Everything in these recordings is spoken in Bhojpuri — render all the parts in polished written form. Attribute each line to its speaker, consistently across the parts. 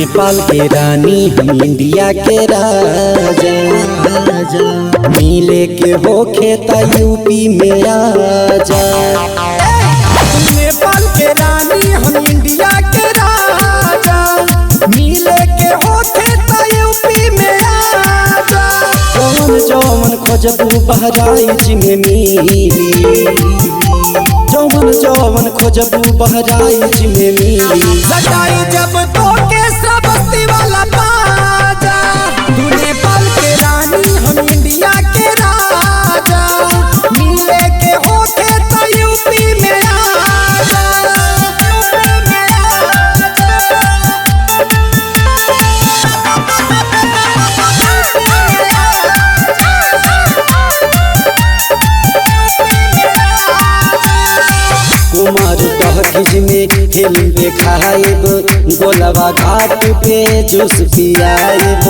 Speaker 1: नेपाल के रानी हम इंडिया के राजा, मिले के होखे ता यूपी में आजा।
Speaker 2: नेपाल के रानी हम इंडिया के राजा, मिले के होखे ता यूपी में आजा।
Speaker 1: जौन जौन खोजबू बहराइच में मिली, जौन जौन खोजबू बहराइच में मिली।
Speaker 2: सटाई जब तो के श्रावस्ती वाला बाजा, तू नेपाल के रानी हम इंडिया के राजा, मिले के होखे ता यूपी में आजा।
Speaker 1: कुमार टहकिज में फिल्म देखाइब, गोलवा घाट पे जूस पियाइब।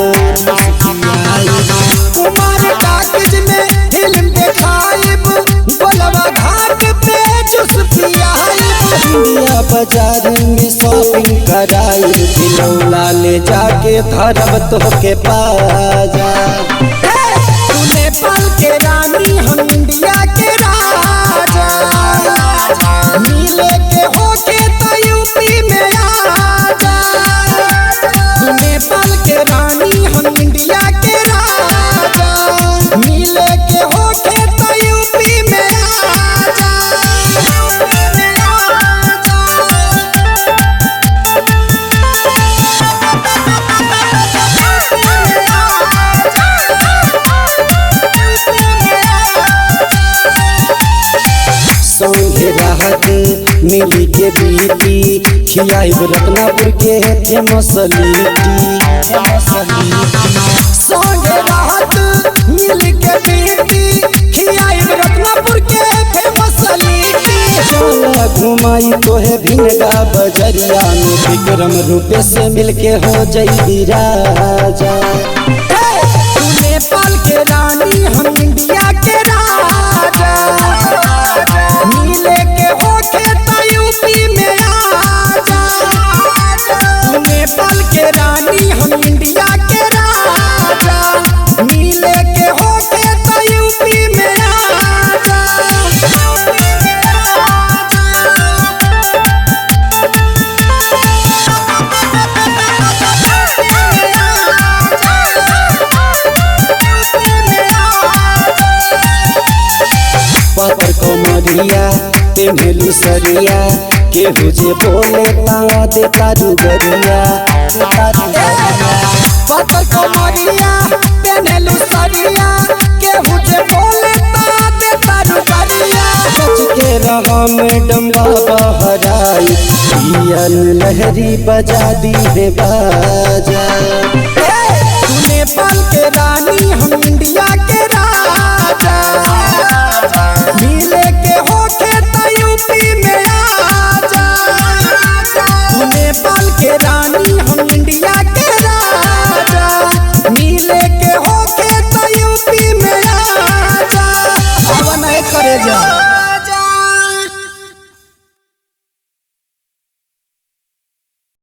Speaker 2: कुमार टहकिज में फिल्म देखाइब, गोलवा घाट पे जूस पियाइब।
Speaker 1: इंडिया बाजार में शॉपिंग कराइब, दिलौला ले जाके धरब तोहके पाजा।
Speaker 2: तू नेपाल के रानी हम इंडिया के राजा, मिले के होके ता यूपी में आजा। तू नेपाल के रानी हम इंडिया के राजा, मिले के होके ता यूपी में आजा।
Speaker 1: संगे राहत मिली के बीती, खियाइब रत्नापुर के फेमस लिट्टी।
Speaker 2: संगे राहत मिल के बीती, खियाइब रत्नापुर के फेमस लिट्टी।
Speaker 1: चला घुमाई तोहे भिनगा बजरिया में, विक्रम रूपे से मिलके हो जइबी राजा।
Speaker 2: तू नेपाल के रानी हम इंडिया के राजा, मिले के होखे ता यूपी में आजा। तू नेपाल के रानी हम इंडिया के राजा, मिले के होखे ता यूपी में आजा।
Speaker 1: पातर कमरिया पेन्हलू सरिया, केहू जे बोले ता दे तारू गरिया।
Speaker 2: पातर कमरिया पेन्हलू सरिया, केहू जे बोले ता दे तारू गरिया।
Speaker 1: सच के रहा मैडम बाबा हराई, पियन लहरी बजा दी है बाजा।
Speaker 2: तू नेपाल के रानी हम इंडिया के राजा, मिले के होखे ता यूपी में आजा। तू नेपाल के रानी हम इंडिया के राजा, मिले के होखे ता यूपी में आजा। अब नहीं करे जा।